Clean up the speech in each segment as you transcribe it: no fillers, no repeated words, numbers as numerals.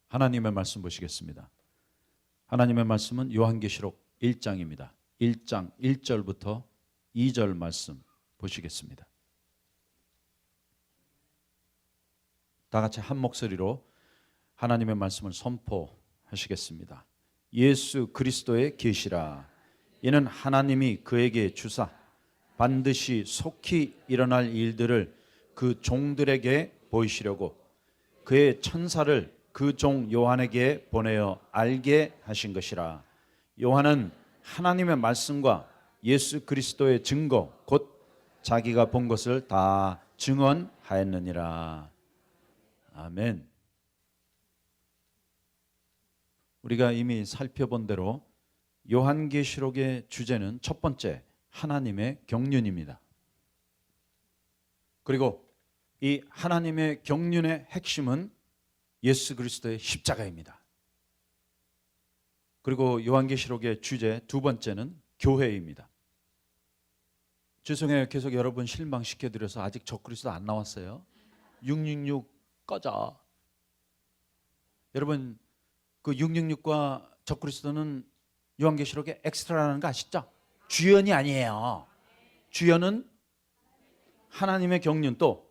하나님의 말씀 보시겠습니다. 하나님의 말씀은 요한계시록 1장입니다. 1장 1절부터 2절 말씀 보시겠습니다. 다 같이 한 목소리로 하나님의 말씀을 선포하시겠습니다. 예수 그리스도의 계시라. 이는 하나님이 그에게 주사 반드시 속히 일어날 일들을 그 종들에게 보이시려고 그의 천사를 그 종 요한에게 보내어 알게 하신 것이라. 요한은 하나님의 말씀과 예수 그리스도의 증거 곧 자기가 본 것을 다 증언하였느니라. 아멘. 우리가 이미 살펴본 대로 요한계시록의 주제는 첫 번째 하나님의 경륜입니다. 그리고 이 하나님의 경륜의 핵심은 예수 그리스도의 십자가입니다. 그리고 요한계시록의 주제 두 번째는 교회입니다. 죄송해요. 계속 여러분 실망시켜드려서 아직 적그리스도 안 나왔어요. 666 꺼져. 여러분 그 666과 적그리스도는 요한계시록의 엑스트라라는 거 아시죠? 주연이 아니에요. 주연은 하나님의 경륜 또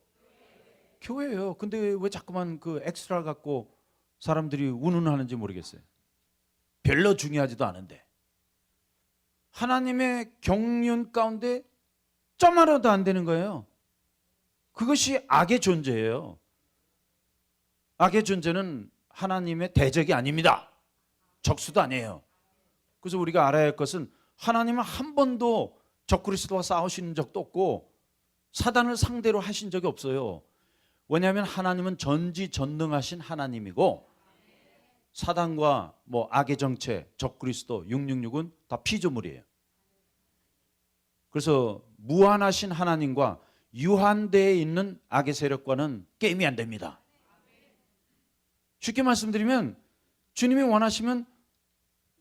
교회예요. 근데 왜 자꾸만 그 엑스트라 갖고 사람들이 운운하는지 모르겠어요. 별로 중요하지도 않은데 하나님의 경륜 가운데 점 하나도 안 되는 거예요. 그것이 악의 존재예요. 악의 존재는 하나님의 대적이 아닙니다. 적수도 아니에요. 그래서 우리가 알아야 할 것은 하나님은 한 번도 적그리스도와 싸우시는 적도 없고 사단을 상대로 하신 적이 없어요. 왜냐하면 하나님은 전지전능하신 하나님이고 사단과 악의 정체, 적그리스도, 666은 다 피조물이에요. 그래서 무한하신 하나님과 유한대에 있는 악의 세력과는 게임이 안 됩니다. 쉽게 말씀드리면 주님이 원하시면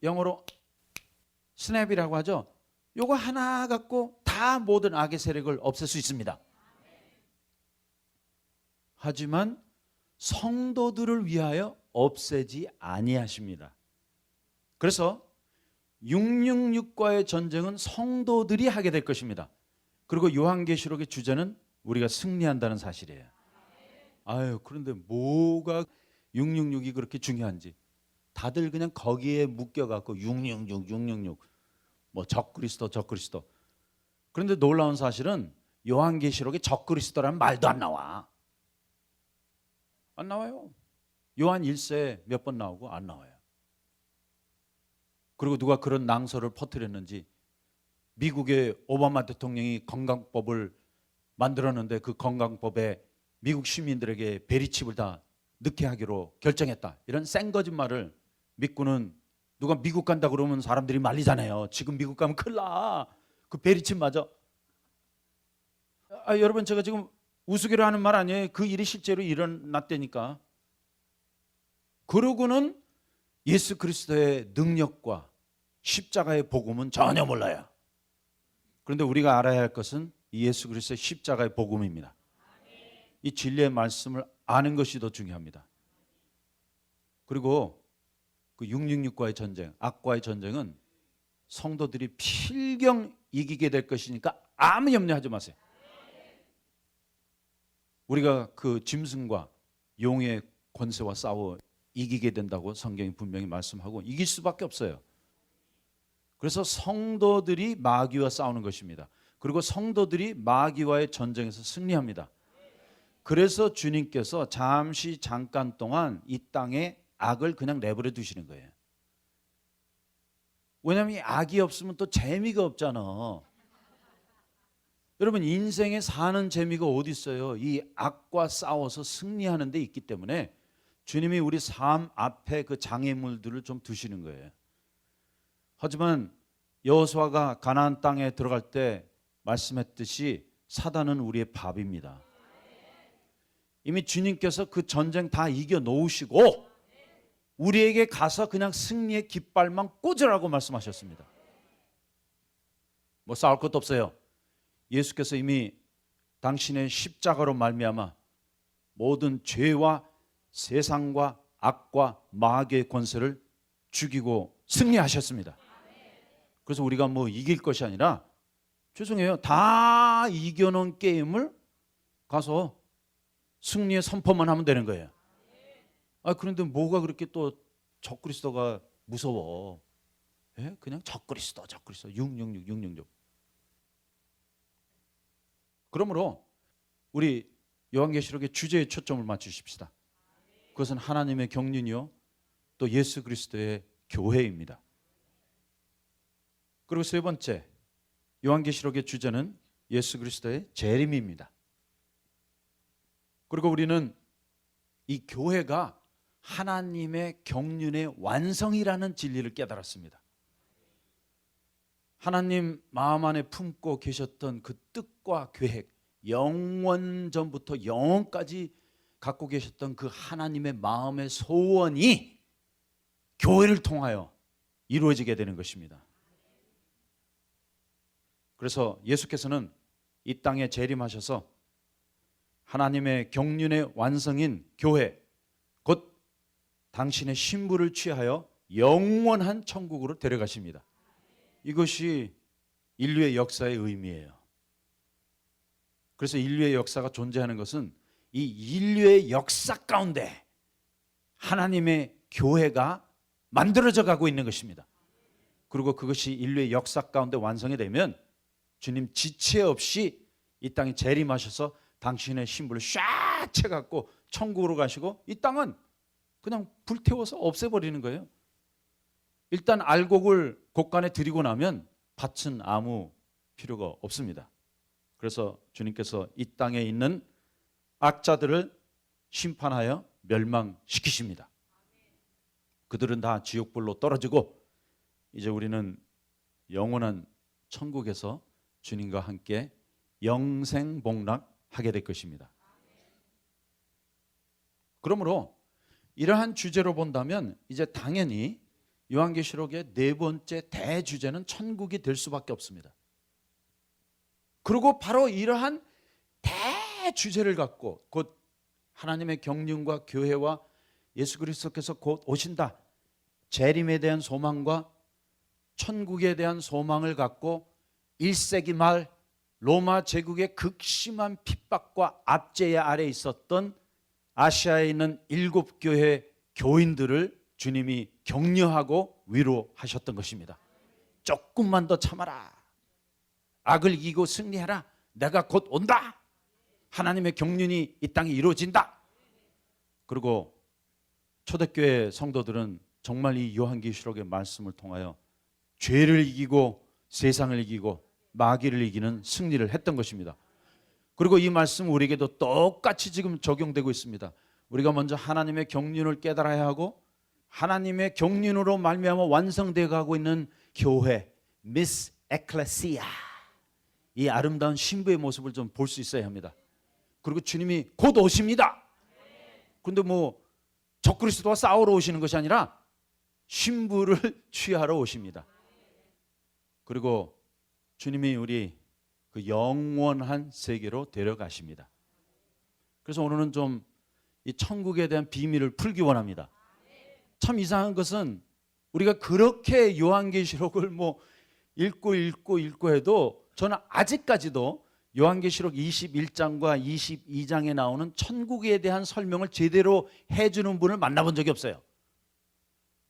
영어로 스냅이라고 하죠. 요거 하나 갖고 다 모든 악의 세력을 없앨 수 있습니다. 하지만 성도들을 위하여 없애지 아니하십니다. 그래서 666과의 전쟁은 성도들이 하게 될 것입니다. 그리고 요한계시록의 주제는 우리가 승리한다는 사실이에요. 아유, 그런데 뭐가 666이 그렇게 중요한지 다들 그냥 거기에 묶여갖고 666 적그리스도. 그런데 놀라운 사실은 요한계시록에 적그리스도라는 말도 안 나와. 안 나와요. 요한 1세에 몇 번 나오고 안 나와요. 그리고 누가 그런 낭설을 퍼뜨렸는지 미국의 오바마 대통령이 건강법을 만들었는데 그 건강법에 미국 시민들에게 베리칩을 다 넣게 하기로 결정했다. 이런 쌩 거짓말을 믿고는 누가 미국 간다 그러면 사람들이 말리잖아요. 지금 미국 가면 큰일 나. 그 베리칩 맞아. 여러분 제가 지금 우스개로 하는 말 아니에요. 그 일이 실제로 일어났다니까. 그러고는 예수 그리스도의 능력과 십자가의 복음은 전혀 몰라요. 그런데 우리가 알아야 할 것은 예수 그리스도의 십자가의 복음입니다. 이 진리의 말씀을 아는 것이 더 중요합니다. 그리고 그 666과의 전쟁, 악과의 전쟁은 성도들이 필경 이기게 될 것이니까 아무 염려하지 마세요. 우리가 그 짐승과 용의 권세와 싸워 이기게 된다고 성경이 분명히 말씀하고 이길 수밖에 없어요. 그래서 성도들이 마귀와 싸우는 것입니다. 그리고 성도들이 마귀와의 전쟁에서 승리합니다. 그래서 주님께서 잠깐 동안 이 땅에 악을 그냥 내버려 두시는 거예요. 왜냐하면 이 악이 없으면 또 재미가 없잖아. 여러분 인생에 사는 재미가 어디 있어요? 이 악과 싸워서 승리하는 데 있기 때문에 주님이 우리 삶 앞에 그 장애물들을 좀 두시는 거예요. 하지만 여호수아가 가나안 땅에 들어갈 때 말씀했듯이 사단은 우리의 밥입니다. 이미 주님께서 그 전쟁 다 이겨 놓으시고 우리에게 가서 그냥 승리의 깃발만 꽂으라고 말씀하셨습니다. 싸울 것도 없어요. 예수께서 이미 당신의 십자가로 말미암아 모든 죄와 세상과 악과 마귀의 권세를 죽이고 승리하셨습니다. 그래서 우리가 뭐 이길 것이 아니라, 죄송해요, 다 이겨놓은 게임을 가서 승리의 선포만 하면 되는 거예요. 그런데 뭐가 그렇게 또 적그리스도가 무서워? 예? 그냥 적그리스도 666. 그러므로 우리 요한계시록의 주제에 초점을 맞추십시다. 그것은 하나님의 경륜이요, 또 예수 그리스도의 교회입니다. 그리고 세 번째, 요한계시록의 주제는 예수 그리스도의 재림입니다. 그리고 우리는 이 교회가 하나님의 경륜의 완성이라는 진리를 깨달았습니다. 하나님 마음 안에 품고 계셨던 그 뜻과 계획, 영원 전부터 영원까지 갖고 계셨던 그 하나님의 마음의 소원이 교회를 통하여 이루어지게 되는 것입니다. 그래서 예수께서는 이 땅에 재림하셔서 하나님의 경륜의 완성인 교회, 곧 당신의 신부를 취하여 영원한 천국으로 데려가십니다. 이것이 인류의 역사의 의미예요. 그래서 인류의 역사가 존재하는 것은 이 인류의 역사 가운데 하나님의 교회가 만들어져 가고 있는 것입니다. 그리고 그것이 인류의 역사 가운데 완성이 되면 주님 지체 없이 이 땅에 재림하셔서 당신의 신부를 쫙 채갖고 천국으로 가시고 이 땅은 그냥 불태워서 없애버리는 거예요. 일단 알곡을 곡간에 들이고 나면 밭은 아무 필요가 없습니다. 그래서 주님께서 이 땅에 있는 악자들을 심판하여 멸망시키십니다. 그들은 다 지옥불로 떨어지고 이제 우리는 영원한 천국에서 주님과 함께 영생복락하게 될 것입니다. 그러므로 이러한 주제로 본다면 이제 당연히 요한계시록의 네 번째 대주제는 천국이 될 수밖에 없습니다. 그리고 바로 이러한 대주제를 갖고 곧 하나님의 경륜과 교회와 예수 그리스도께서 곧 오신다, 재림에 대한 소망과 천국에 대한 소망을 갖고 1세기 말 로마 제국의 극심한 핍박과 압제 아래에 있었던 아시아에 있는 7교회 교인들을 주님이 격려하고 위로하셨던 것입니다. 조금만 더 참아라. 악을 이기고 승리해라. 내가 곧 온다. 하나님의 경륜이 이 땅에 이루어진다. 그리고 초대교회 성도들은 정말 이 요한계시록의 말씀을 통하여 죄를 이기고 세상을 이기고 마귀를 이기는 승리를 했던 것입니다. 그리고 이 말씀 우리에게도 똑같이 지금 적용되고 있습니다. 우리가 먼저 하나님의 경륜을 깨달아야 하고 하나님의 경륜으로 말미암아 완성되어 가고 있는 교회, 미스 에클레시아, 이 아름다운 신부의 모습을 좀 볼 수 있어야 합니다. 그리고 주님이 곧 오십니다. 그런데 뭐 적그리스도와 싸우러 오시는 것이 아니라 신부를 취하러 오십니다. 그리고 주님이 우리 그 영원한 세계로 데려가십니다. 그래서 오늘은 좀 이 천국에 대한 비밀을 풀기 원합니다. 참 이상한 것은 우리가 그렇게 요한계시록을 뭐 읽고 해도 저는 아직까지도 요한계시록 21장과 22장에 나오는 천국에 대한 설명을 제대로 해주는 분을 만나본 적이 없어요.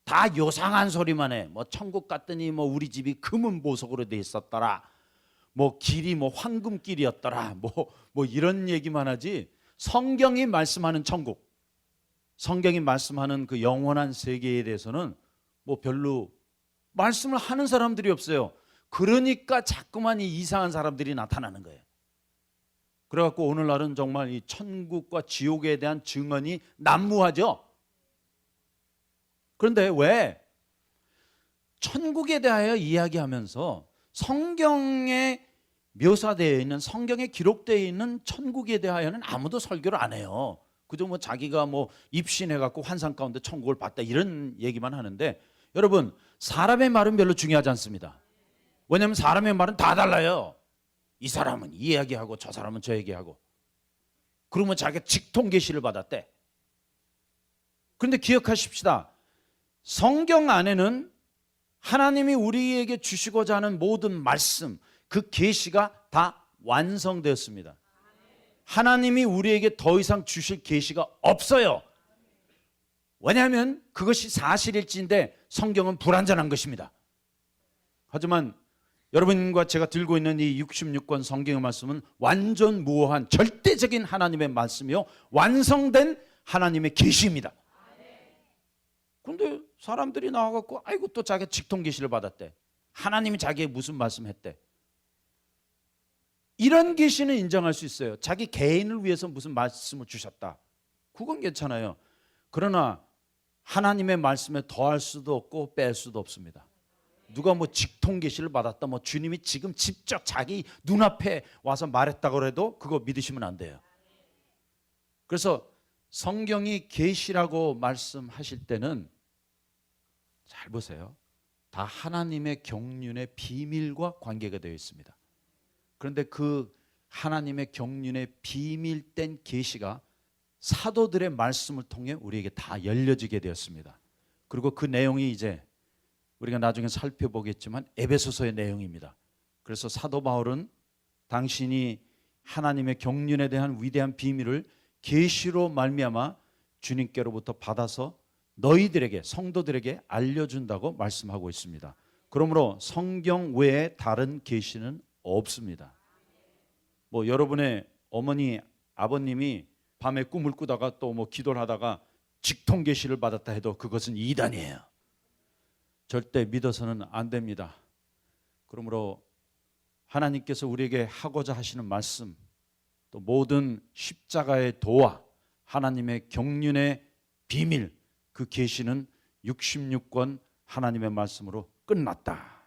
다 요상한 소리만 해. 뭐 천국 갔더니 뭐 우리 집이 금은 보석으로 돼 있었더라. 뭐 길이 뭐 황금길이었더라. 뭐 이런 얘기만 하지. 성경이 말씀하는 천국, 성경이 말씀하는 그 영원한 세계에 대해서는 뭐 별로 말씀을 하는 사람들이 없어요. 그러니까 자꾸만 이 이상한 사람들이 나타나는 거예요. 그래갖고 오늘날은 정말 이 천국과 지옥에 대한 증언이 난무하죠. 그런데 왜 천국에 대하여 이야기하면서 성경에 묘사되어 있는, 성경에 기록되어 있는 천국에 대하여는 아무도 설교를 안 해요. 그저 뭐 자기가 뭐 입신해갖고 환상 가운데 천국을 봤다 이런 얘기만 하는데, 여러분 사람의 말은 별로 중요하지 않습니다. 왜냐하면 사람의 말은 다 달라요. 이 사람은 이 이야기하고 저 사람은 저 얘기하고. 그러면 자기가 직통 계시를 받았대. 그런데 기억하십시다. 성경 안에는 하나님이 우리에게 주시고자 하는 모든 말씀, 그 계시가 다 완성되었습니다. 하나님이 우리에게 더 이상 주실 계시가 없어요. 왜냐하면 그것이 사실일지인데 성경은 불완전한 것입니다. 하지만 여러분과 제가 들고 있는 이 66권 성경의 말씀은 완전 무오한 절대적인 하나님의 말씀이요, 완성된 하나님의 계시입니다. 그런데 사람들이 나와갖고 아이고 또 자기가 직통 계시를 받았대. 하나님이 자기에게 무슨 말씀했대. 이런 계시는 인정할 수 있어요. 자기 개인을 위해서 무슨 말씀을 주셨다. 그건 괜찮아요. 그러나 하나님의 말씀에 더할 수도 없고 뺄 수도 없습니다. 누가 뭐 직통 계시를 받았다, 뭐 주님이 지금 직접 자기 눈앞에 와서 말했다고 해도 그거 믿으시면 안 돼요. 그래서 성경이 계시라고 말씀하실 때는 잘 보세요. 다 하나님의 경륜의 비밀과 관계가 되어 있습니다. 그런데 그 하나님의 경륜의 비밀된 계시가 사도들의 말씀을 통해 우리에게 다 열려지게 되었습니다. 그리고 그 내용이 이제 우리가 나중에 살펴보겠지만 에베소서의 내용입니다. 그래서 사도 바울은 당신이 하나님의 경륜에 대한 위대한 비밀을 계시로 말미암아 주님께로부터 받아서 너희들에게, 성도들에게 알려준다고 말씀하고 있습니다. 그러므로 성경 외에 다른 계시는 없습니다. 뭐 여러분의 어머니, 아버님이 밤에 꿈을 꾸다가 또 뭐 기도를 하다가 직통 계시를 받았다 해도 그것은 이단이에요. 절대 믿어서는 안 됩니다. 그러므로 하나님께서 우리에게 하고자 하시는 말씀, 또 모든 십자가의 도와 하나님의 경륜의 비밀, 그 계시는 66권 하나님의 말씀으로 끝났다.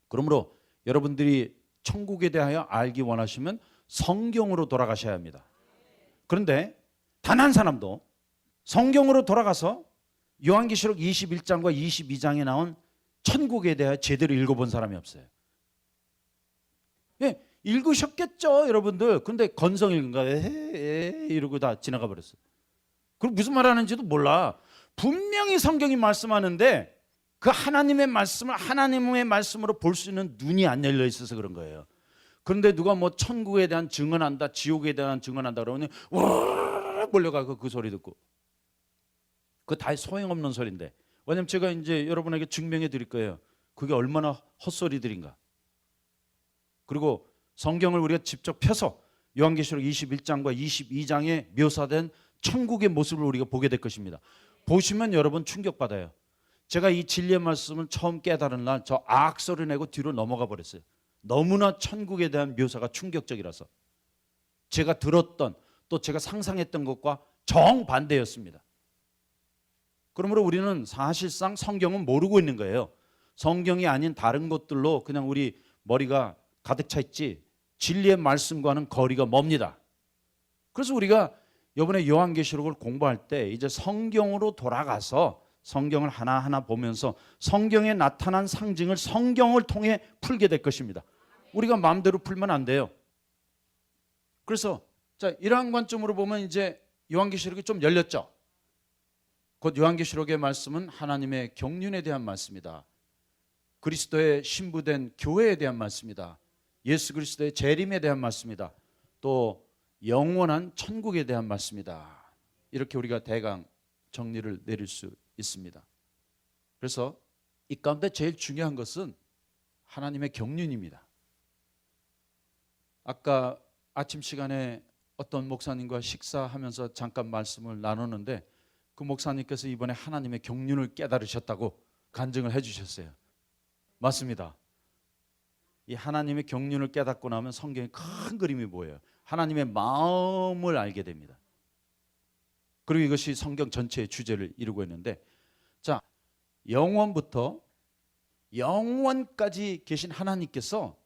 그러므로 여러분들이 천국에 대하여 알기 원하시면 성경으로 돌아가셔야 합니다. 그런데 단 한 사람도 성경으로 돌아가서 요한계시록 21장과 22장에 나온 천국에 대하여 제대로 읽어본 사람이 없어요. 예, 읽으셨겠죠 여러분들. 근데 건성 읽은가 이러고 다 지나가 버렸어요. 그리고 무슨 말 하는지도 몰라. 분명히 성경이 말씀하는데 그 하나님의 말씀을 하나님의 말씀으로 볼 수 있는 눈이 안 열려 있어서 그런 거예요. 그런데 누가 뭐 천국에 대한 증언한다, 지옥에 대한 증언한다 그러면 와 몰려가고 그 소리 듣고, 그거 다 소용없는 소리인데. 왜냐면 제가 이제 여러분에게 증명해 드릴 거예요. 그게 얼마나 헛소리들인가. 그리고 성경을 우리가 직접 펴서 요한계시록 21장과 22장에 묘사된 천국의 모습을 우리가 보게 될 것입니다. 보시면 여러분 충격받아요. 제가 이 진리의 말씀을 처음 깨달은 날 저 악소리 내고 뒤로 넘어가 버렸어요. 너무나 천국에 대한 묘사가 충격적이라서. 제가 들었던 또 제가 상상했던 것과 정반대였습니다. 그러므로 우리는 사실상 성경은 모르고 있는 거예요. 성경이 아닌 다른 것들로 그냥 우리 머리가 가득 차 있지 진리의 말씀과는 거리가 멉니다. 그래서 우리가 이번에 요한계시록을 공부할 때 이제 성경으로 돌아가서 성경을 하나하나 보면서 성경에 나타난 상징을 성경을 통해 풀게 될 것입니다. 우리가 마음대로 풀면 안 돼요. 그래서 자, 이러한 관점으로 보면 이제 요한계시록이 좀 열렸죠. 곧 요한계시록의 말씀은 하나님의 경륜에 대한 말씀이다. 그리스도의 신부된 교회에 대한 말씀이다. 예수 그리스도의 재림에 대한 말씀이다. 또 영원한 천국에 대한 말씀이다. 이렇게 우리가 대강 정리를 내릴 수 있습니다. 그래서 이 가운데 제일 중요한 것은 하나님의 경륜입니다. 아까 아침 시간에 어떤 목사님과 식사하면서 잠깐 말씀을 나누는데 그 목사님께서 이번에 하나님의 경륜을 깨달으셨다고 간증을 해주셨어요. 맞습니다. 이 하나님의 경륜을 깨닫고 나면 성경에 큰 그림이 보여요. 하나님의 마음을 알게 됩니다. 그리고 이것이 성경 전체의 주제를 이루고 있는데, 자, 영원부터 영원까지 계신 하나님께서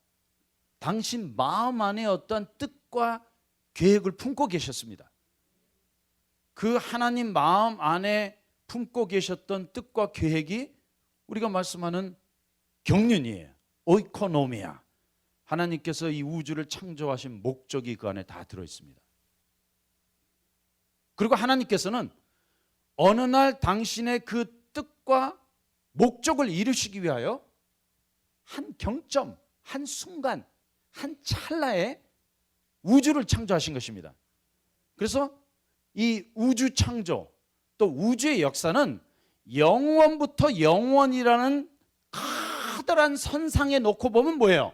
당신 마음 안에 어떠한 뜻과 계획을 품고 계셨습니다. 그 하나님 마음 안에 품고 계셨던 뜻과 계획이 우리가 말씀하는 경륜이에요. 오이코노미아. 하나님께서 이 우주를 창조하신 목적이 그 안에 다 들어있습니다. 그리고 하나님께서는 어느 날 당신의 그 뜻과 목적을 이루시기 위하여 한 경점, 한 순간, 한 찰나에 우주를 창조하신 것입니다. 그래서 이 우주 창조, 또 우주의 역사는 영원부터 영원이라는 커다란 선상에 놓고 보면 뭐예요?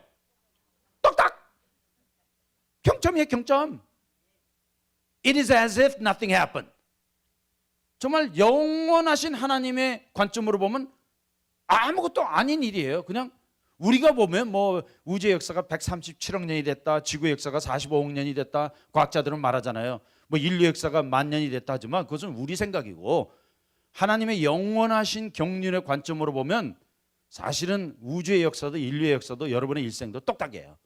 똑딱! 경점이에요, 경점. It is as if nothing happened. 정말 영원하신 하나님의 관점으로 보면 아무것도 아닌 일이에요. 그냥 우리가 보면 뭐 우주의 역사가 137억 년이 됐다, 지구의 역사가 45억 년이 됐다, 과학자들은 말하잖아요. 뭐 인류 역사가 10,000년이 됐다 하지만 그것은 우리 생각이고, 하나님의 영원하신 경륜의 관점으로 보면 사실은 우주의 역사도 인류의 역사도 여러분의 일생도 똑딱이에요.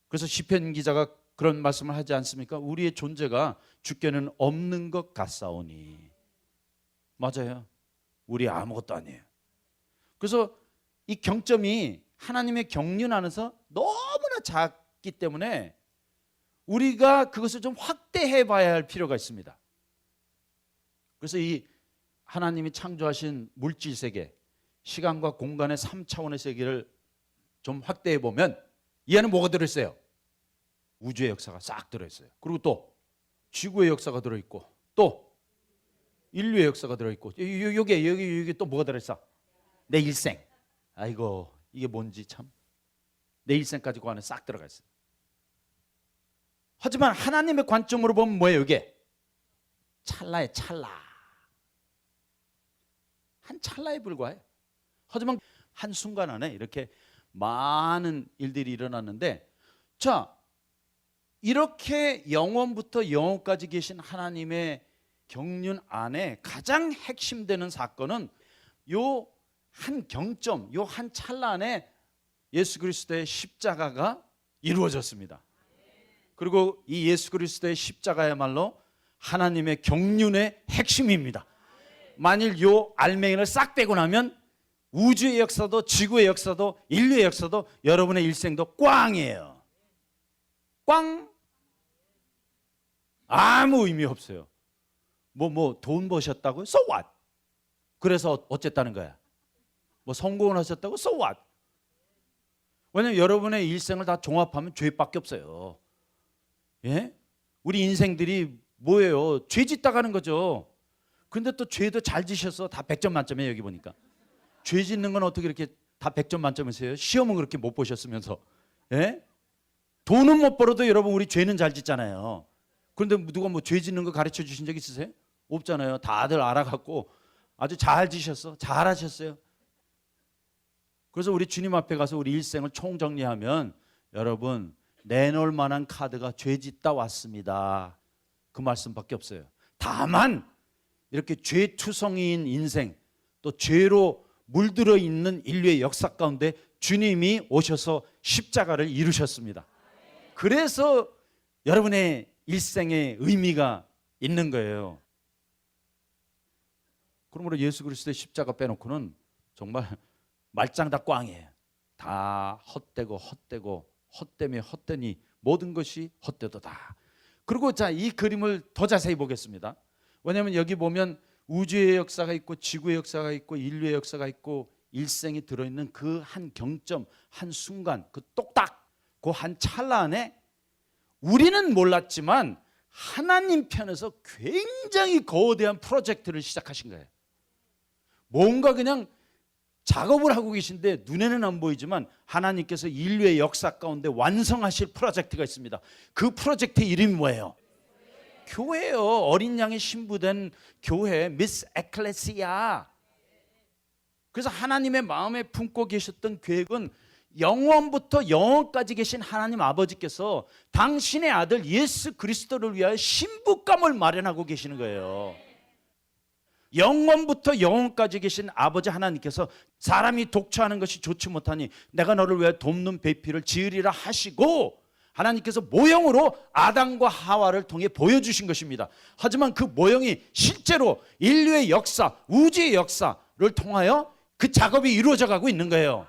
그래서 시편 기자가 그런 말씀을 하지 않습니까? 우리의 존재가 주께는 없는 것 같사오니. 맞아요. 우리 아무것도 아니에요. 그래서 이 경점이 하나님의 경륜 안에서 너무나 작기 때문에 우리가 그것을 좀 확대해 봐야 할 필요가 있습니다. 그래서 이 하나님이 창조하신 물질 세계, 시간과 공간의 3차원의 세계를 좀 확대해 보면 이 안에 뭐가 들어있어요? 우주의 역사가 싹 들어있어요. 그리고 또 지구의 역사가 들어있고, 또 인류의 역사가 들어있고, 여기 또 뭐가 들어있어? 내 일생. 아이고, 이게 뭔지 참. 내 일생까지 그 안에 싹 들어가 있어요. 하지만 하나님의 관점으로 보면 뭐예요, 이게? 찰나의 찰나. 한 찰나에 불과해. 하지만 한 순간 안에 이렇게 많은 일들이 일어났는데, 자, 이렇게 영원부터 영원까지 계신 하나님의 경륜 안에 가장 핵심되는 사건은 요 한 경점, 요 한 찰나 안에 예수 그리스도의 십자가가 이루어졌습니다. 그리고 이 예수 그리스도의 십자가야말로 하나님의 경륜의 핵심입니다. 만일 요 알맹이를 싹 빼고 나면 우주의 역사도 지구의 역사도 인류의 역사도 여러분의 일생도 꽝이에요. 꽝. 아무 의미 없어요. 뭐 돈 버셨다고요? So what? 그래서 어쨌다는 거야? 뭐 성공을 하셨다고? So what? 왜냐면 여러분의 일생을 다 종합하면 죄밖에 없어요. 예? 우리 인생들이 뭐예요? 죄 짓다 가는 거죠. 근데 또 죄도 잘 지셔서 다 100점 만점이에요. 여기 보니까 죄 짓는 건 어떻게 이렇게 다 100점 만점이세요? 시험은 그렇게 못 보셨으면서. 예? 돈은 못 벌어도 여러분 우리 죄는 잘 짓잖아요. 그런데 누가 뭐 죄 짓는 거 가르쳐 주신 적 있으세요? 없잖아요. 다들 알아갖고 아주 잘 지셨어. 잘하셨어요. 그래서 우리 주님 앞에 가서 우리 일생을 총정리하면 여러분 내놓을 만한 카드가 죄 짓다 왔습니다. 그 말씀밖에 없어요. 다만 이렇게 죄투성이인 인생, 또 죄로 물들어 있는 인류의 역사 가운데 주님이 오셔서 십자가를 이루셨습니다. 그래서 여러분의 일생의 의미가 있는 거예요. 그러므로 예수 그리스도의 십자가 빼놓고는 정말 말짱 다 꽝이에요. 다 헛되고 헛되며 헛되니 모든 것이 헛되도다. 그리고 자, 이 그림을 더 자세히 보겠습니다. 왜냐하면 여기 보면 우주의 역사가 있고 지구의 역사가 있고 인류의 역사가 있고 일생이 들어있는 그 한 경점, 한 순간, 그 똑딱, 그 한 찰나 안에 우리는 몰랐지만 하나님 편에서 굉장히 거대한 프로젝트를 시작하신 거예요. 뭔가 그냥 작업을 하고 계신데 눈에는 안 보이지만 하나님께서 인류의 역사 가운데 완성하실 프로젝트가 있습니다. 그 프로젝트의 이름이 뭐예요? 교회예요. 어린 양이 신부된 교회, 미스 에클레시아. 그래서 하나님의 마음에 품고 계셨던 계획은 영원부터 영원까지 계신 하나님 아버지께서 당신의 아들 예수 그리스도를 위하여 신부감을 마련하고 계시는 거예요. 영원부터 영원까지 계신 아버지 하나님께서 사람이 독처하는 것이 좋지 못하니 내가 너를 위하여 돕는 배필을 지으리라 하시고 하나님께서 모형으로 아담과 하와를 통해 보여주신 것입니다. 하지만 그 모형이 실제로 인류의 역사, 우주의 역사를 통하여 그 작업이 이루어져 가고 있는 거예요.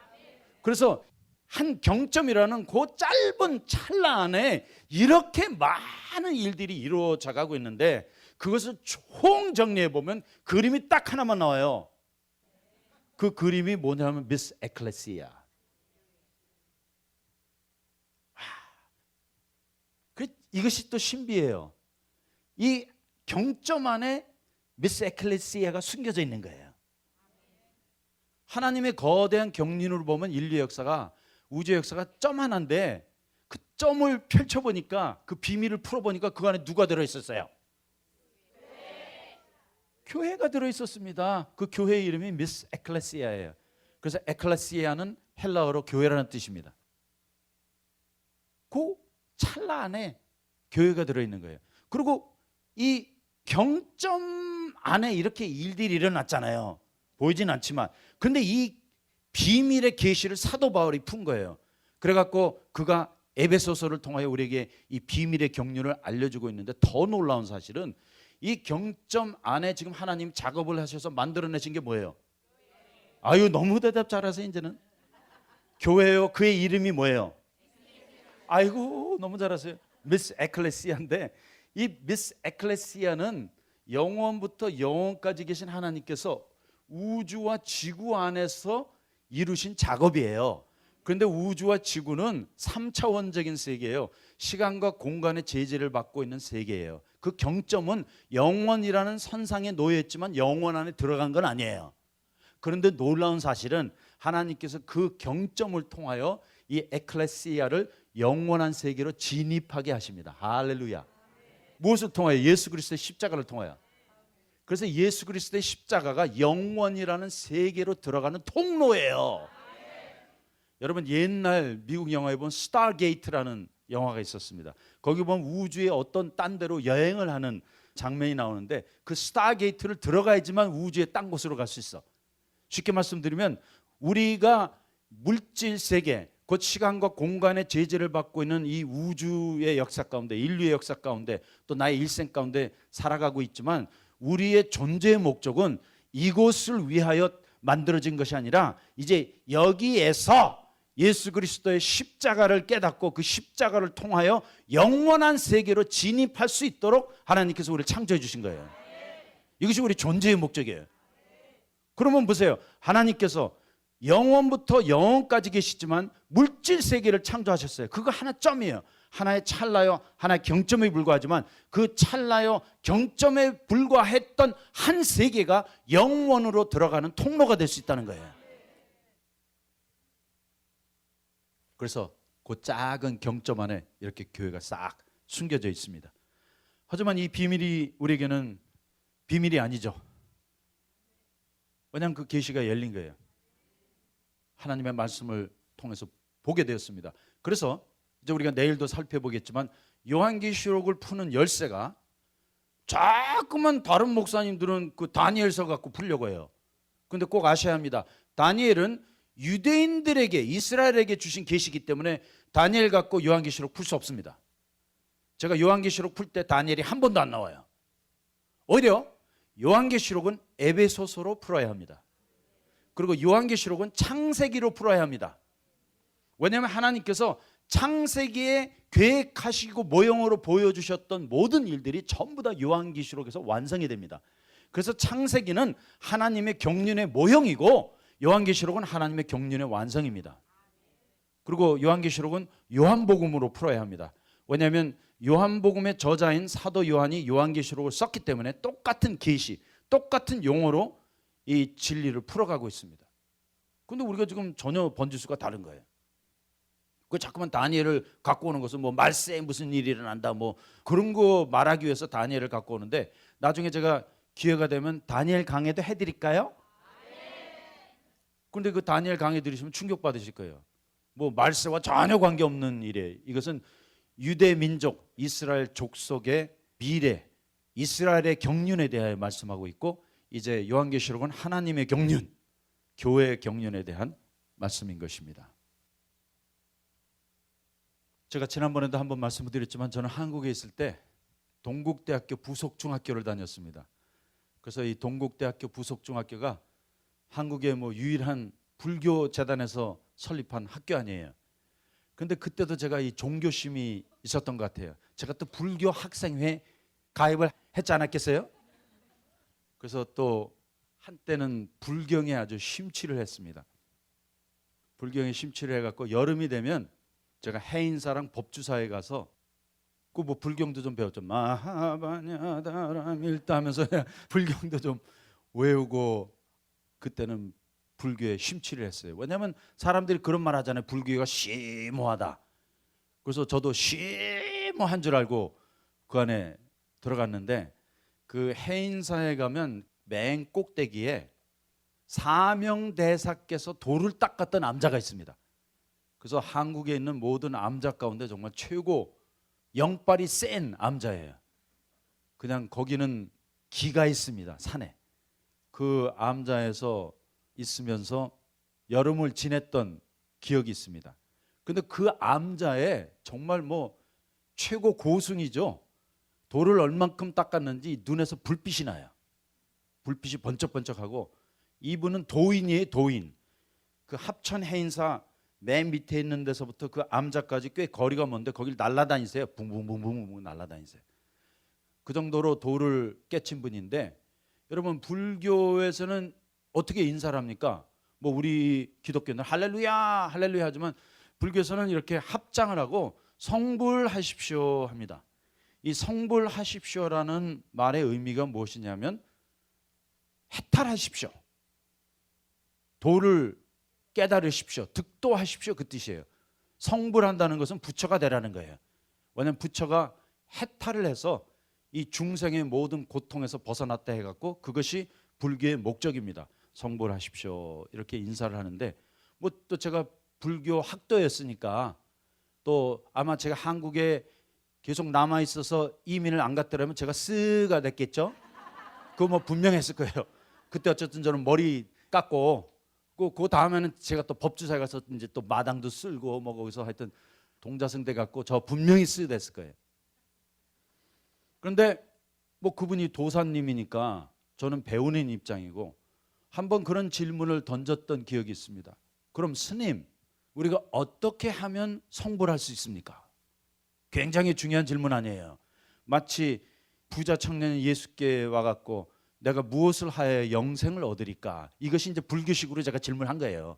그래서 한 경점이라는 그 짧은 찰나 안에 이렇게 많은 일들이 이루어져 가고 있는데 그것을 총정리해 보면 그림이 딱 하나만 나와요. 그 그림이 뭐냐면 미스 에클레시아. 이것이 또 신비해요. 이 경점 안에 미스 에클레시아가 숨겨져 있는 거예요. 하나님의 거대한 경륜으로 보면 인류 역사가, 우주 역사가 점 하나인데 그 점을 펼쳐보니까, 그 비밀을 풀어보니까 그 안에 누가 들어있었어요? 교회가 들어있었습니다. 그 교회의 이름이 미스 에클레시아예요. 그래서 에클레시아는 헬라어로 교회라는 뜻입니다. 그 찰나 안에 교회가 들어있는 거예요. 그리고 이 경점 안에 이렇게 일들이 일어났잖아요. 보이진 않지만. 근데 이 비밀의 계시를 사도 바울이 푼 거예요. 그래갖고 그가 에베소서를 통하여 우리에게 이 비밀의 경륜을 알려주고 있는데, 더 놀라운 사실은 이 경점 안에 지금 하나님 작업을 하셔서 만들어내신 게 뭐예요? 아유, 너무 대답 잘하세요. 이제는 교회요. 그의 이름이 뭐예요? 아이고, 너무 잘하세요. 미스 에클레시아인데, 이 미스 에클레시아는 영원부터 영원까지 계신 하나님께서 우주와 지구 안에서 이루신 작업이에요. 그런데 우주와 지구는 3차원적인 세계예요. 시간과 공간의 제재를 받고 있는 세계예요. 그 경점은 영원이라는 선상에 놓여있지만 영원 안에 들어간 건 아니에요. 그런데 놀라운 사실은 하나님께서 그 경점을 통하여 이 에클레시아를 영원한 세계로 진입하게 하십니다. 할렐루야. 무엇을 통하여? 예수 그리스도의 십자가를 통하여. 그래서 예수 그리스도의 십자가가 영원이라는 세계로 들어가는 통로예요. 여러분, 옛날 미국 영화에 보면 스타게이트라는 영화가 있었습니다. 거기 보면 우주의 어떤 딴 데로 여행을 하는 장면이 나오는데, 그 스타게이트를 들어가야지만 우주의 딴 곳으로 갈 수 있어. 쉽게 말씀드리면 우리가 물질 세계, 곧 시간과 공간의 제재를 받고 있는 이 우주의 역사 가운데, 인류의 역사 가운데, 또 나의 일생 가운데 살아가고 있지만, 우리의 존재의 목적은 이곳을 위하여 만들어진 것이 아니라 이제 여기에서 예수 그리스도의 십자가를 깨닫고 그 십자가를 통하여 영원한 세계로 진입할 수 있도록 하나님께서 우리를 창조해 주신 거예요. 이것이 우리 존재의 목적이에요. 그러면 보세요. 하나님께서 영원부터 영원까지 계시지만 물질 세계를 창조하셨어요. 그거 하나 점이에요. 하나의 찰나요, 하나의 경점에 불과하지만 그 찰나요, 경점에 불과했던 한 세계가 영원으로 들어가는 통로가 될 수 있다는 거예요. 그래서 그 작은 경점 안에 이렇게 교회가 싹 숨겨져 있습니다. 하지만 이 비밀이 우리에게는 비밀이 아니죠. 왜냐하면 그 계시가 열린 거예요. 하나님의 말씀을 통해서 보게 되었습니다. 그래서 이제 우리가 내일도 살펴보겠지만 요한계시록을 푸는 열쇠가, 자꾸만 다른 목사님들은 그 다니엘서 갖고 풀려고 해요. 그런데 꼭 아셔야 합니다. 다니엘은 유대인들에게, 이스라엘에게 주신 계시이기 때문에 다니엘 갖고 요한계시록 풀 수 없습니다. 제가 요한계시록 풀 때 다니엘이 한 번도 안 나와요. 오히려 요한계시록은 에베소서로 풀어야 합니다. 그리고 요한계시록은 창세기로 풀어야 합니다. 왜냐하면 하나님께서 창세기에 계획하시고 모형으로 보여주셨던 모든 일들이 전부 다 요한계시록에서 완성이 됩니다. 그래서 창세기는 하나님의 경륜의 모형이고 요한계시록은 하나님의 경륜의 완성입니다. 그리고 요한계시록은 요한복음으로 풀어야 합니다. 왜냐하면 요한복음의 저자인 사도 요한이 요한계시록을 썼기 때문에 똑같은 계시, 똑같은 용어로 이 진리를 풀어가고 있습니다. 그런데 우리가 지금 전혀 번지수가 다른 거예요. 그 자꾸만 다니엘을 갖고 오는 것은 뭐 말세에 무슨 일이 일어난다 뭐 그런 거 말하기 위해서 다니엘을 갖고 오는데, 나중에 제가 기회가 되면 다니엘 강해도 해드릴까요? 그런데 그 다니엘 강해 들으시면 충격받으실 거예요. 뭐 말세와 전혀 관계없는 일이에요. 이것은 유대 민족 이스라엘 족속의 미래, 이스라엘의 경륜에 대하여 말씀하고 있고, 이제 요한계시록은 하나님의 경륜, 교회의 경륜에 대한 말씀인 것입니다. 제가 지난번에도 한번 말씀을 드렸지만 저는 한국에 있을 때 동국대학교 부속중학교를 다녔습니다. 그래서 이 동국대학교 부속중학교가 한국의 뭐 유일한 불교 재단에서 설립한 학교 아니에요. 그런데 그때도 제가 이 종교심이 있었던 것 같아요. 제가 또 불교 학생회 가입을 했지 않았겠어요? 그래서 또 한때는 불경에 아주 심취를 했습니다. 불경에 심취를 해갖고 여름이 되면 제가 해인사랑 법주사에 가서 그 뭐 불경도 좀 배웠죠. 마하바냐다라밀다 하면서 불경도 좀 외우고 그때는 불교에 심취를 했어요. 왜냐하면 사람들이 그런 말 하잖아요. 불교가 심오하다. 그래서 저도 심오한 줄 알고 그 안에 들어갔는데 그 해인사에 가면 맨 꼭대기에 사명대사께서 돌을 닦았던 암자가 있습니다. 그래서 한국에 있는 모든 암자 가운데 정말 최고 영빨이 센 암자예요. 그냥 거기는 기가 있습니다. 산에. 그 암자에서 있으면서 여름을 지냈던 기억이 있습니다. 근데 그 암자에 정말 뭐 최고 고승이죠. 돌을 얼만큼 닦았는지 눈에서 불빛이 나요. 불빛이 번쩍번쩍하고 이분은 도인이에요. 도인. 그 합천 해인사 맨 밑에 있는 데서부터 그 암자까지 꽤 거리가 먼데 거길 날아다니세요. 붕붕붕붕붕 날아다니세요. 그 정도로 돌을 깨친 분인데 여러분 불교에서는 어떻게 인사를 합니까? 뭐 우리 기독교는 할렐루야 할렐루야 하지만 불교에서는 이렇게 합장을 하고 성불하십시오 합니다. 이 성불하십시오라는 말의 의미가 무엇이냐면 해탈하십시오. 도를 깨달으십시오. 득도하십시오. 그 뜻이에요. 성불한다는 것은 부처가 되라는 거예요. 왜냐하면 부처가 해탈을 해서 이 중생의 모든 고통에서 벗어났다 해갖고 그것이 불교의 목적입니다. 성불하십시오. 이렇게 인사를 하는데 뭐 또 제가 불교 학도였으니까 또 아마 제가 한국에 계속 남아 있어서 이민을 안 갔더라면 제가 쓰가 됐겠죠. 그거 뭐 분명했을 거예요. 그때 어쨌든 저는 머리 깎고 그 다음에는 제가 또 법주사에 가서 이제 또 마당도 쓸고 뭐 거기서 하여튼 동자승대 갖고 저 분명히 쓰 됐을 거예요. 그런데 뭐 그분이 도사님이니까 저는 배우는 입장이고 한번 그런 질문을 던졌던 기억이 있습니다. 그럼 스님, 우리가 어떻게 하면 성불할 수 있습니까? 굉장히 중요한 질문 아니에요. 마치 부자 청년이 예수께 와갖고 내가 무엇을 하여 영생을 얻으리까? 이것이 이제 불교식으로 제가 질문한 거예요.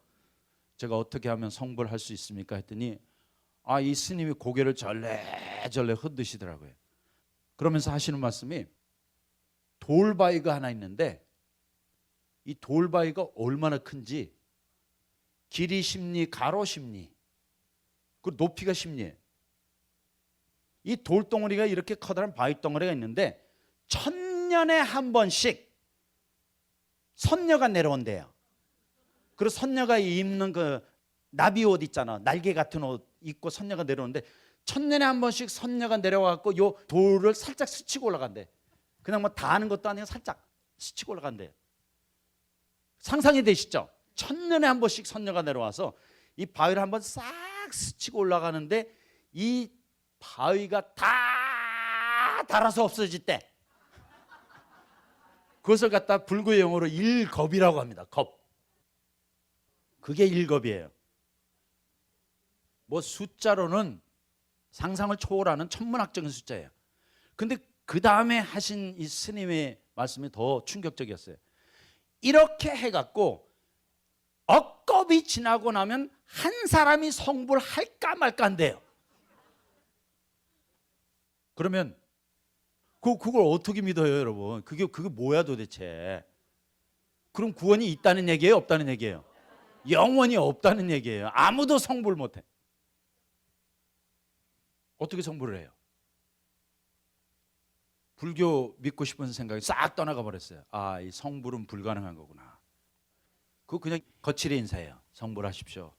제가 어떻게 하면 성불할 수 있습니까? 했더니 이 스님이 고개를 절레절레 흔드시더라고요. 그러면서 하시는 말씀이 돌바위가 하나 있는데 이 돌바위가 얼마나 큰지 길이 10리, 가로 10리, 그 높이가 10리예요. 이 돌덩어리가 이렇게 커다란 바위 덩어리가 있는데 1000년에 한 번씩 선녀가 내려온대요. 그리고 선녀가 입는 그 나비 옷 있잖아. 날개 같은 옷 입고 선녀가 내려오는데 1000년에 한 번씩 선녀가 내려와갖고 요 돌을 살짝 스치고 올라간대. 그냥 뭐 다 하는 것도 아니고 살짝 스치고 올라간대. 상상이 되시죠? 1000년에 한 번씩 선녀가 내려와서 이 바위를 한번 싹 스치고 올라가는데 이 바위가 다 닳아서 없어질 때 그것을 갖다 불교의 용어로 일겁이라고 합니다. 겁. 그게 일겁이에요. 뭐 숫자로는 상상을 초월하는 천문학적인 숫자예요. 근데 그 다음에 하신 이 스님의 말씀이 더 충격적이었어요. 이렇게 해갖고 억겁이 지나고 나면 한 사람이 성불할까 말까 한대요. 그러면 그걸 어떻게 믿어요, 여러분? 그게 뭐야 도대체? 그럼 구원이 있다는 얘기예요, 없다는 얘기예요? 영원히 없다는 얘기예요. 아무도 성불 못해. 어떻게 성불을 해요? 불교 믿고 싶은 생각이 싹 떠나가 버렸어요. 이 성불은 불가능한 거구나. 그거 그냥 거칠의 인사예요. 성불하십시오.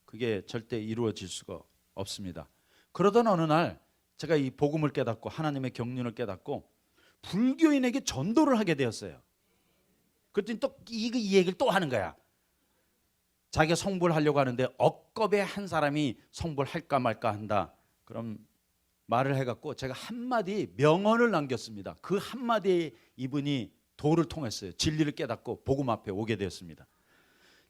그게 절대 이루어질 수가 없습니다. 그러던 어느 날 제가 이 복음을 깨닫고 하나님의 경륜을 깨닫고 불교인에게 전도를 하게 되었어요. 그랬더니 또 이 얘기를 또 하는 거야. 자기가 성불하려고 하는데 억겁에 한 사람이 성불할까 말까 한다. 그럼 말을 해갖고 제가 한마디 명언을 남겼습니다. 그 한마디에 이분이 도를 통했어요. 진리를 깨닫고 복음 앞에 오게 되었습니다.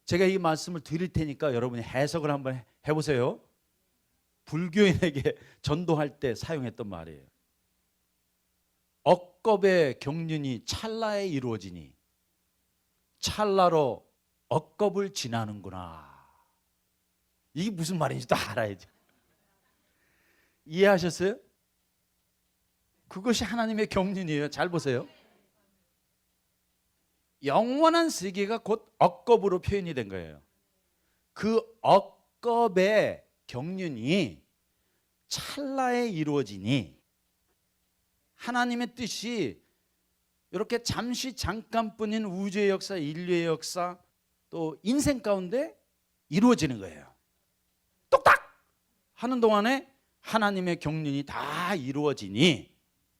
제가 이 말씀을 드릴 테니까 여러분이 해석을 한번 해보세요. 불교인에게 전도할 때 사용했던 말이에요. 억겁의 경륜이 찰나에 이루어지니 찰나로 억겁을 지나는구나. 이게 무슨 말인지 또 알아야죠. 이해하셨어요? 그것이 하나님의 경륜이에요. 잘 보세요. 영원한 세계가 곧 억겁으로 표현이 된 거예요. 그 억겁의 경륜이 찰나에 이루어지니 하나님의 뜻이 이렇게 잠시 잠깐뿐인 우주의 역사, 인류의 역사, 또 인생 가운데 이루어지는 거예요. 똑딱 하는 동안에 하나님의 경륜이 다 이루어지니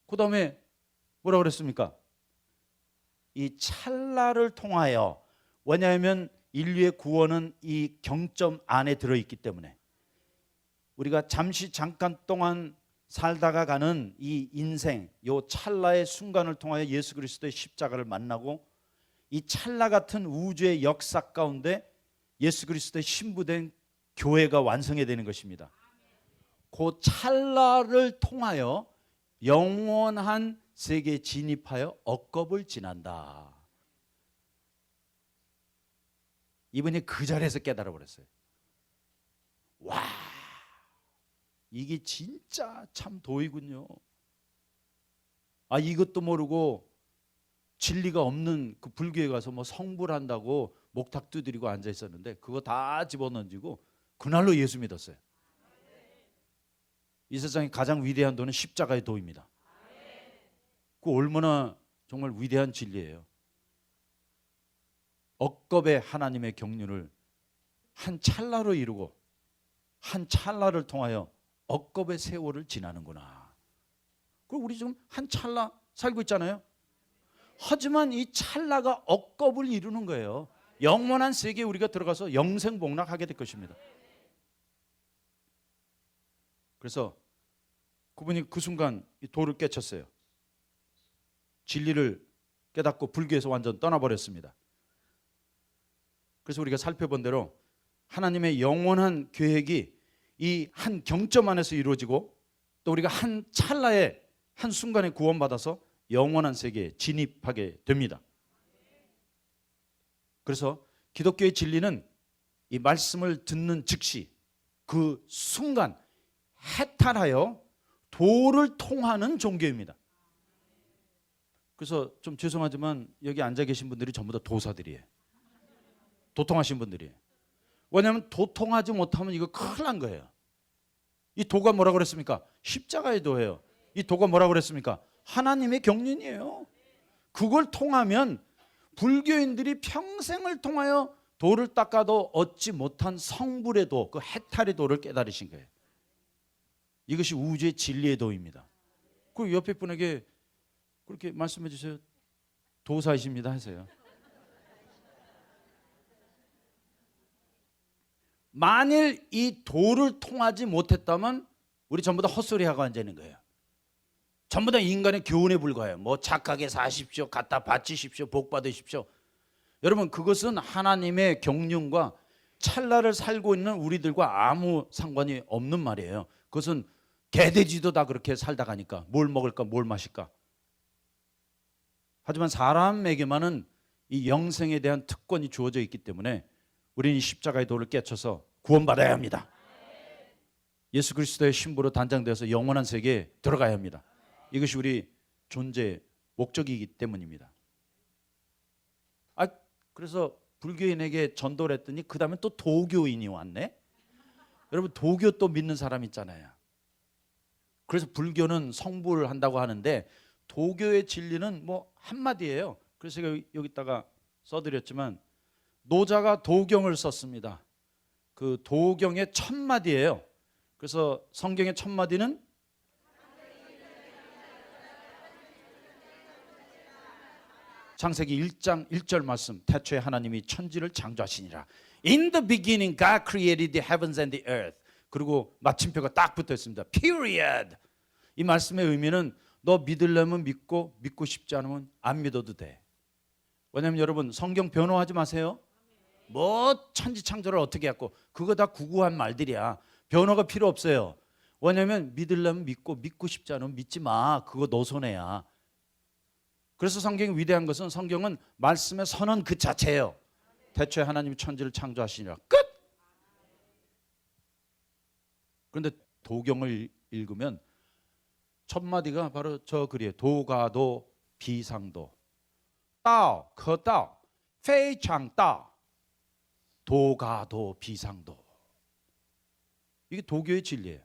그 다음에 뭐라고 그랬습니까? 이 찰나를 통하여, 왜냐하면 인류의 구원은 이 경점 안에 들어있기 때문에 우리가 잠시 잠깐 동안 살다가 가는 이 인생, 요 찰나의 순간을 통하여 예수 그리스도의 십자가를 만나고 이 찰나 같은 우주의 역사 가운데 예수 그리스도의 신부된 교회가 완성이 되는 것입니다. 그 찰나를 통하여 영원한 세계에 진입하여 억겁을 지난다. 이분이 그 자리에서 깨달아 버렸어요. 와, 이게 진짜 참 도이군요. 아, 이것도 모르고 진리가 없는 그 불교에 가서 뭐 성불 한다고 목탁 두드리고 앉아 있었는데 그거 다 집어던지고 그날로 예수 믿었어요. 이 세상에 가장 위대한 도는 십자가의 도입니다. 그 얼마나 정말 위대한 진리예요. 억겁의 하나님의 경륜을 한 찰나로 이루고 한 찰나를 통하여 억겁의 세월을 지나는구나. 그리고 우리 지금 한 찰나 살고 있잖아요. 하지만 이 찰나가 억겁을 이루는 거예요. 영원한 세계에 우리가 들어가서 영생복락하게 될 것입니다. 그래서 그분이 그 순간 이 도를 깨쳤어요. 진리를 깨닫고 불교에서 완전 떠나버렸습니다. 그래서 우리가 살펴본 대로 하나님의 영원한 계획이 이 한 경점 안에서 이루어지고 또 우리가 한 찰나에 한 순간에 구원받아서 영원한 세계에 진입하게 됩니다. 그래서 기독교의 진리는 이 말씀을 듣는 즉시 그 순간 해탈하여 도를 통하는 종교입니다. 그래서 좀 죄송하지만 여기 앉아 계신 분들이 전부 다 도사들이에요. 도통하신 분들이에요. 왜냐하면 도통하지 못하면 이거 큰일 난 거예요. 이 도가 뭐라고 그랬습니까? 십자가의 도예요. 이 도가 뭐라고 그랬습니까? 하나님의 경륜이에요. 그걸 통하면 불교인들이 평생을 통하여 도를 닦아도 얻지 못한 성불의 도, 그 해탈의 도를 깨달으신 거예요. 이것이 우주의 진리의 도입니다. 그 옆에 분에게 그렇게 말씀해 주세요. 도사이십니다 하세요. 만일 이 도를 통하지 못했다면 우리 전부 다 헛소리하고 앉아 있는 거예요. 전부 다 인간의 교훈에 불과해요. 뭐 착하게 사십시오, 갖다 바치십시오, 복 받으십시오. 여러분, 그것은 하나님의 경륜과 찰나를 살고 있는 우리들과 아무 상관이 없는 말이에요. 그것은 개돼지도 다 그렇게 살다 가니까 뭘 먹을까 뭘 마실까. 하지만 사람에게만은 이 영생에 대한 특권이 주어져 있기 때문에 우리는 이 십자가의 도를 깨쳐서 구원받아야 합니다. 예수 그리스도의 신부로 단장되어서 영원한 세계에 들어가야 합니다. 이것이 우리 존재의 목적이기 때문입니다. 그래서 불교인에게 전도를 했더니 그 다음에 또 도교인이 왔네. 여러분, 도교 또 믿는 사람 있잖아요. 그래서 불교는 성불을 한다고 하는데 도교의 진리는 뭐 한마디예요. 그래서 제가 여기다가 써드렸지만 노자가 도경을 썼습니다. 그 도경의 첫 마디예요. 그래서 성경의 첫 마디는 창세기 1장 1절 말씀, 태초에 하나님이 천지를 창조하시니라. In the beginning God created the heavens and the earth. 그리고 마침표가 딱 붙어 있습니다. Period. 이 말씀의 의미는 너 믿으려면 믿고 믿고 싶지 않으면 안 믿어도 돼. 왜냐하면 여러분, 성경 변호하지 마세요. 뭐 천지 창조를 어떻게 했고, 그거 다 구구한 말들이야. 변호가 필요 없어요. 왜냐하면 믿으려면 믿고 믿고 싶지 않으면 믿지 마. 그거 너 손해야. 그래서 성경이 위대한 것은 성경은 말씀의 선언 그 자체예요. 태초에 하나님이 천지를 창조하시니라. 끝. 그런데 도경을 읽으면 첫 마디가 바로 저 글이에요. 도가도 비상도. 따오, 커따오, 페이창따. 도가도 비상도. 이게 도교의 진리예요.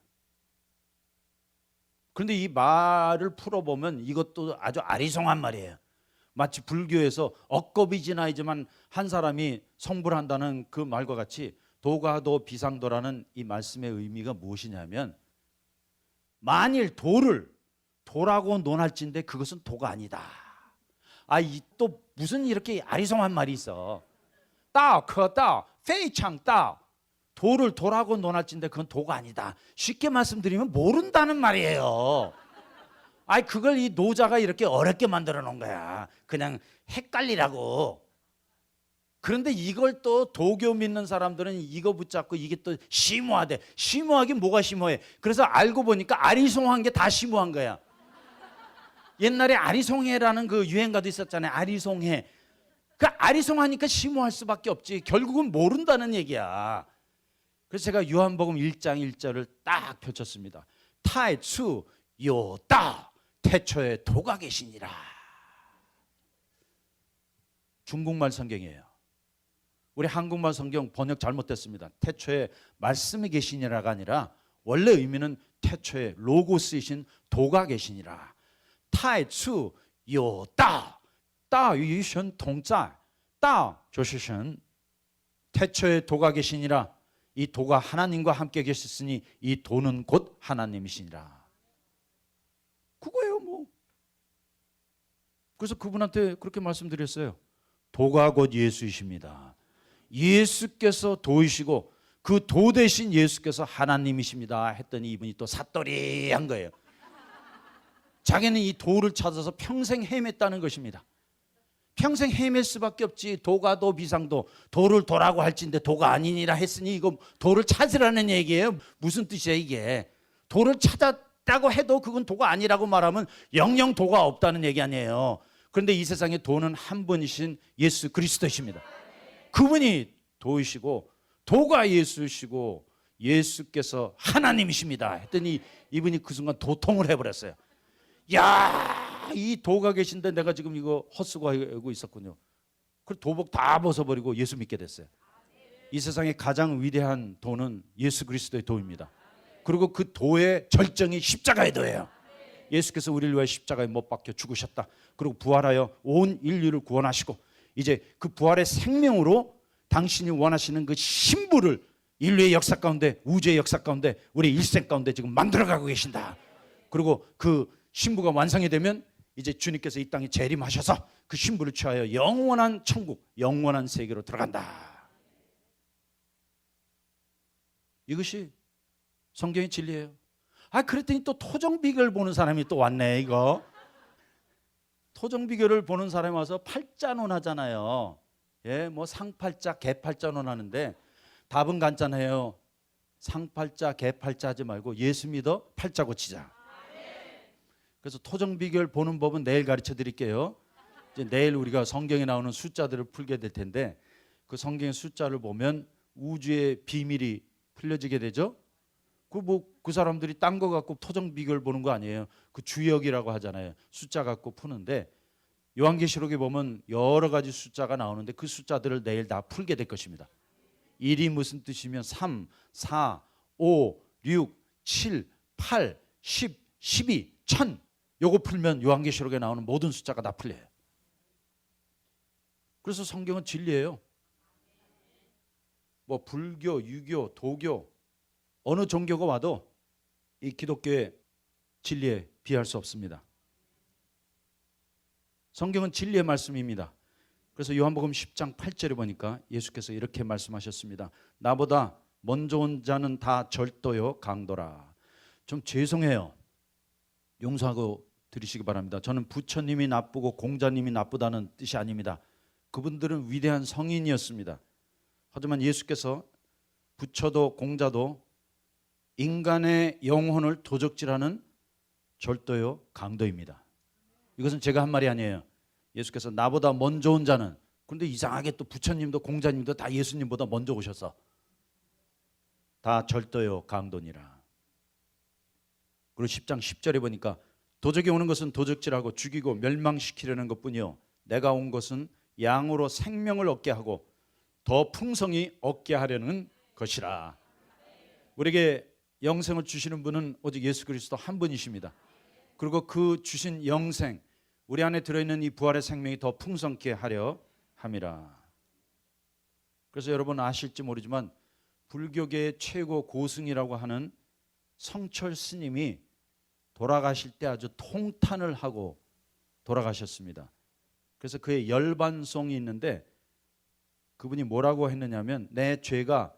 그런데 이 말을 풀어보면 이것도 아주 아리송한 말이에요. 마치 불교에서 억겁이 지나야지만 한 사람이 성불 한다는 그 말과 같이 도가도 비상도라는 이 말씀의 의미가 무엇이냐면, 만일 도라고 논할진데 그것은 도가 아니다. 이 또 무슨 이렇게 아리송한 말이 있어. 따 페이창 따. 도라고 논할진데 그건 도가 아니다. 쉽게 말씀드리면 모른다는 말이에요. 그걸 이 노자가 이렇게 어렵게 만들어 놓은 거야. 그냥 헷갈리라고. 그런데 이걸 또 도교 믿는 사람들은 이거 붙잡고 이게 또 심오하대. 심오하긴 뭐가 심오해. 그래서 알고 보니까 아리송한 게 다 심오한 거야. 옛날에 아리송해라는 그 유행가도 있었잖아요. 아리송해. 그 아리송하니까 심오할 수밖에 없지. 결국은 모른다는 얘기야. 그래서 제가 요한복음 1장 1절을 딱 펼쳤습니다. 타이츠 요따. 태초에 도가 계시니라. 중국말 성경이에요. 우리 한국말 성경 번역 잘못됐습니다. 태초에 말씀이 계시니라가 아니라 원래 의미는 태초에 로고스이신 도가 계시니라. 타이츠 요따. 따 유신 동자. 따 조시신. 태초에 도가 계시니라. 이 도가 하나님과 함께 계셨으니 이 도는 곧 하나님이시니라. 그거예요 뭐. 그래서 그분한테 그렇게 말씀드렸어요. 도가 곧 예수이십니다. 예수께서 도이시고 그 도 대신 예수께서 하나님이십니다 했더니 이분이 또 삿돌이한 거예요. 자기는 이 도를 찾아서 평생 헤맸다는 것입니다. 평생 헤맬 수밖에 없지. 도가도 비상도. 도를 도라고 할진데 도가 아니니라 했으니 이거 도를 찾으라는 얘기예요. 무슨 뜻이야 이게. 도를 찾았다고 해도 그건 도가 아니라고 말하면 영영 도가 없다는 얘기 아니에요. 그런데 이 세상에 도는 한 분이신 예수 그리스도이십니다. 그분이 도이시고 도가 예수이시고 예수께서 하나님이십니다 했더니 이분이 그 순간 도통을 해버렸어요. 야, 이 도가 계신데 내가 지금 이거 헛수고하고 있었군요. 그 도복 다 벗어버리고 예수 믿게 됐어요. 이 세상의 가장 위대한 도는 예수 그리스도의 도입니다. 그리고 그 도의 절정이 십자가의 도예요. 예수께서 우리를 위해 십자가에 못 박혀 죽으셨다. 그리고 부활하여 온 인류를 구원하시고 이제 그 부활의 생명으로 당신이 원하시는 그 신부를 인류의 역사 가운데, 우주의 역사 가운데, 우리 일생 가운데 지금 만들어가고 계신다. 그리고 그 신부가 완성이 되면 이제 주님께서 이 땅에 재림하셔서 그 신부를 취하여 영원한 천국, 영원한 세계로 들어간다. 이것이 성경의 진리예요. 그랬더니 또 토정비결 보는 사람이 또 왔네. 이거 토정비결을 보는 사람이 와서 팔자론 하잖아요. 뭐 상팔자, 개팔자론 하는데 답은 간단해요. 상팔자, 개팔자 하지 말고 예수 믿어 팔자 고치자. 그래서 토정비결 보는 법은 내일 가르쳐 드릴게요. 이제 내일 우리가 성경에 나오는 숫자들을 풀게 될 텐데 그 성경의 숫자를 보면 우주의 비밀이 풀려지게 되죠. 그 사람들이 딴 거 갖고 토정비결 보는 거 아니에요. 그 주역이라고 하잖아요. 숫자 갖고 푸는데 요한계시록에 보면 여러 가지 숫자가 나오는데 그 숫자들을 내일 다 풀게 될 것입니다. 1이 무슨 뜻이면 3, 4, 5, 6, 7, 8, 10, 12, 1000 요거 풀면 요한계시록에 나오는 모든 숫자가 다 풀려요. 그래서 성경은 진리예요. 뭐 불교, 유교, 도교 어느 종교가 와도 이 기독교의 진리에 비할 수 없습니다. 성경은 진리의 말씀입니다. 그래서 요한복음 10장 8절에 보니까 예수께서 이렇게 말씀하셨습니다. 나보다 먼저 온 자는 다 절도요 강도라. 좀 죄송해요. 용서하고 들으시기 바랍니다. 저는 부처님이 나쁘고 공자님이 나쁘다는 뜻이 아닙니다. 그분들은 위대한 성인이었습니다. 하지만 예수께서 부처도 공자도 인간의 영혼을 도적질하는 절도요 강도입니다. 이것은 제가 한 말이 아니에요. 예수께서 나보다 먼저 온 자는, 그런데 이상하게 또 부처님도 공자님도 다 예수님보다 먼저 오셔서 다 절도요 강도니라. 그리고 10장 10절에 보니까 도적이 오는 것은 도적질하고 죽이고 멸망시키려는 것뿐이요 내가 온 것은 양으로 생명을 얻게 하고 더 풍성히 얻게 하려는 것이라. 우리에게 영생을 주시는 분은 오직 예수 그리스도 한 분이십니다. 그리고 그 주신 영생, 우리 안에 들어있는 이 부활의 생명이 더 풍성케 하려 함이라. 그래서 여러분 아실지 모르지만 불교계의 최고 고승이라고 하는 성철 스님이 돌아가실 때 아주 통탄을 하고 돌아가셨습니다. 그래서 그의 열반송이 있는데 그분이 뭐라고 했느냐면, 내 죄가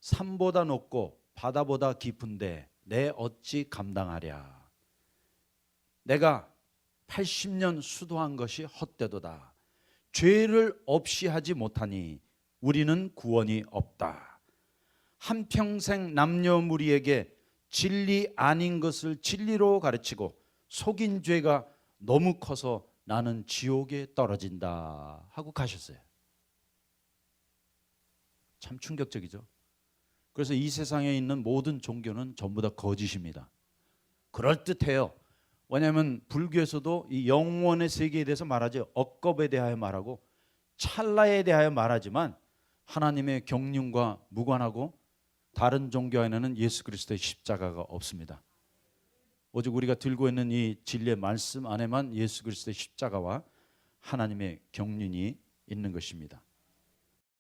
산보다 높고 바다보다 깊은데 내 어찌 감당하랴. 내가 80년 수도한 것이 헛되도다. 죄를 없이 하지 못하니 우리는 구원이 없다. 한평생 남녀무리에게 진리 아닌 것을 진리로 가르치고 속인 죄가 너무 커서 나는 지옥에 떨어진다 하고 가셨어요. 참 충격적이죠. 그래서 이 세상에 있는 모든 종교는 전부 다 거짓입니다. 그럴듯해요. 왜냐하면 불교에서도 이 영원의 세계에 대해서 말하죠. 억겁에 대하여 말하고 찰나에 대하여 말하지만 하나님의 경륜과 무관하고 다른 종교 안에는 예수 그리스도의 십자가가 없습니다. 오직 우리가 들고 있는 이 진리의 말씀 안에만 예수 그리스도의 십자가와 하나님의 경륜이 있는 것입니다.